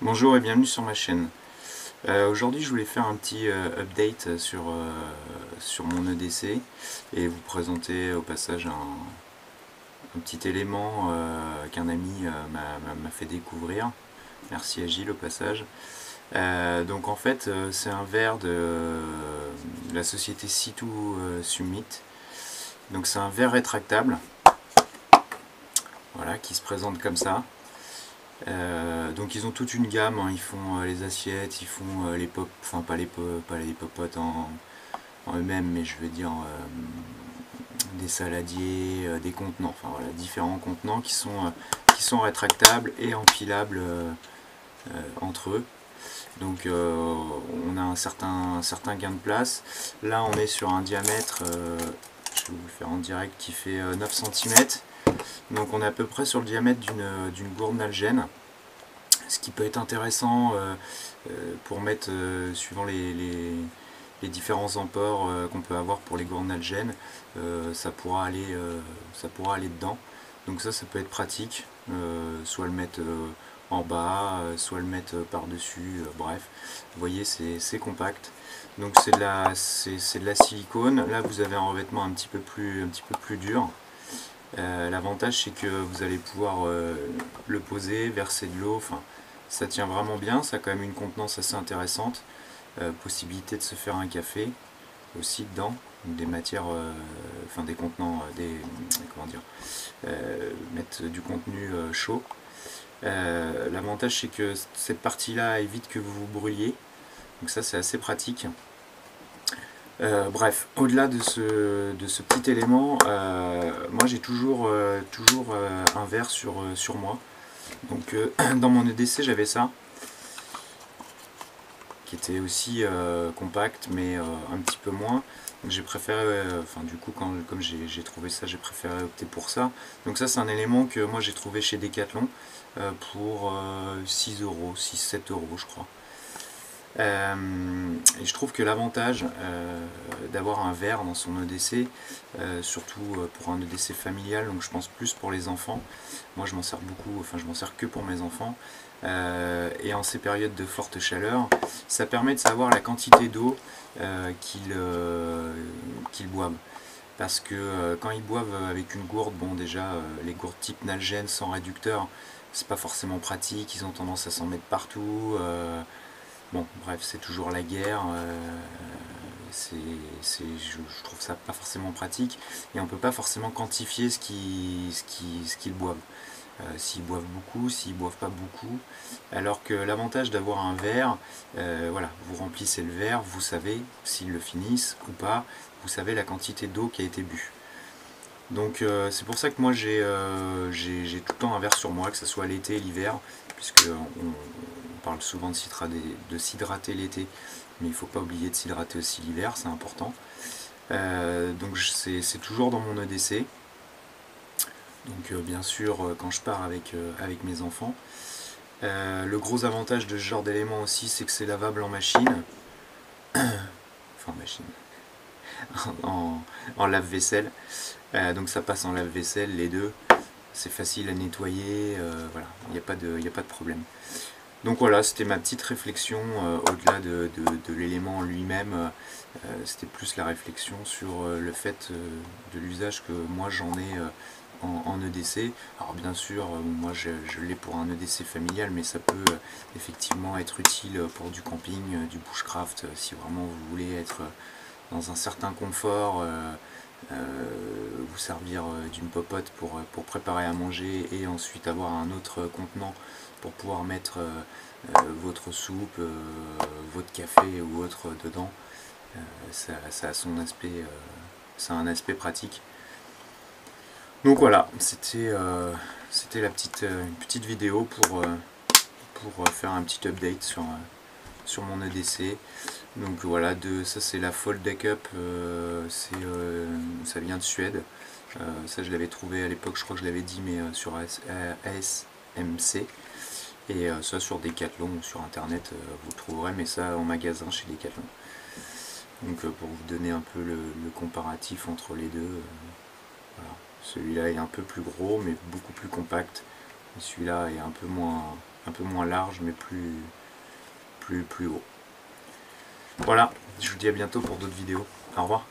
Bonjour et bienvenue sur ma chaîne. Aujourd'hui je voulais faire un petit update sur mon EDC et vous présenter au passage un petit élément qu'un ami m'a fait découvrir. Merci à Gilles au passage. Donc en fait c'est un verre de la société C2 Summit. Donc c'est un verre rétractable, voilà, qui se présente comme ça. Donc ils ont toute une gamme, hein. Ils font les assiettes, ils font les pop, enfin pas les popotes en eux-mêmes, mais je veux dire des saladiers, des contenants, enfin voilà, différents contenants qui sont rétractables et empilables entre eux. Donc on a un certain gain de place. Là on est sur un diamètre, je vais vous le faire en direct, qui fait 9 cm. Donc on est à peu près sur le diamètre d'une gourde Nalgene. Ce qui peut être intéressant pour mettre, suivant les différents emports qu'on peut avoir pour les gourdes Nalgene, ça pourra aller dedans. Donc ça peut être pratique, soit le mettre en bas, soit le mettre par-dessus, bref. Vous voyez, c'est compact. Donc c'est de la silicone. Là vous avez un revêtement un petit peu plus dur. L'avantage c'est que vous allez pouvoir le poser, verser de l'eau, enfin ça tient vraiment bien, ça a quand même une contenance assez intéressante. Possibilité de se faire un café aussi dedans, des matières, enfin des contenants, comment dire, mettre du contenu chaud. L'avantage c'est que cette partie là évite que vous vous brûliez, donc ça c'est assez pratique. Bref, au-delà de ce petit élément, moi j'ai toujours un verre sur moi. Donc dans mon EDC j'avais ça, qui était aussi compact mais un petit peu moins. Donc j'ai préféré, enfin du coup comme j'ai trouvé ça, j'ai préféré opter pour ça. Donc ça c'est un élément que moi j'ai trouvé chez Decathlon pour 6 euros, 6-7 euros je crois. Et je trouve que l'avantage d'avoir un verre dans son EDC, surtout pour un EDC familial, donc je pense plus pour les enfants, moi je m'en sers beaucoup, enfin je m'en sers que pour mes enfants, et en ces périodes de forte chaleur, ça permet de savoir la quantité d'eau qu'ils boivent. Parce que quand ils boivent avec une gourde, bon déjà les gourdes type Nalgene sans réducteur, c'est pas forcément pratique, ils ont tendance à s'en mettre partout. Bon, bref, c'est toujours la guerre, je trouve ça pas forcément pratique, et on peut pas forcément quantifier ce qu'ils boivent. S'ils boivent beaucoup, s'ils boivent pas beaucoup, alors que l'avantage d'avoir un verre, voilà, vous remplissez le verre, vous savez s'ils le finissent ou pas, vous savez la quantité d'eau qui a été bue. Donc c'est pour ça que moi j'ai tout le temps un verre sur moi, que ce soit l'été, l'hiver, puisque on parle souvent de s'hydrater l'été, mais il ne faut pas oublier de s'hydrater aussi l'hiver, c'est important. Donc c'est toujours dans mon EDC. Donc bien sûr quand je pars avec mes enfants. Le gros avantage de ce genre d'élément aussi, c'est que c'est lavable en machine. Enfin en machine. en lave-vaisselle. Donc ça passe en lave-vaisselle les deux. C'est facile à nettoyer, voilà, il n'y a pas de problème. Donc voilà, c'était ma petite réflexion, au-delà de l'élément lui-même, c'était plus la réflexion sur le fait de l'usage que moi j'en ai en EDC. Alors bien sûr, moi je l'ai pour un EDC familial, mais ça peut effectivement être utile pour du camping, du bushcraft, si vraiment vous voulez être dans un certain confort, vous servir d'une popote pour préparer à manger et ensuite avoir un autre contenant pour pouvoir mettre votre soupe, votre café ou autre dedans. Ça a son aspect, ça a un aspect pratique. Donc voilà, c'était la une petite vidéo pour faire un petit update sur mon EDC. Donc voilà, ça c'est la Fold Deck Up, ça vient de Suède. Ça je l'avais trouvé à l'époque, je crois que je l'avais dit, mais sur ASMC. Et ça sur Decathlon ou sur internet vous le trouverez, mais ça en magasin chez Decathlon. Donc pour vous donner un peu le comparatif entre les deux, voilà. Celui-là est un peu plus gros mais beaucoup plus compact. Celui-là est un peu moins un peu moins large mais plus haut. Voilà, je vous dis à bientôt pour d'autres vidéos. Au revoir.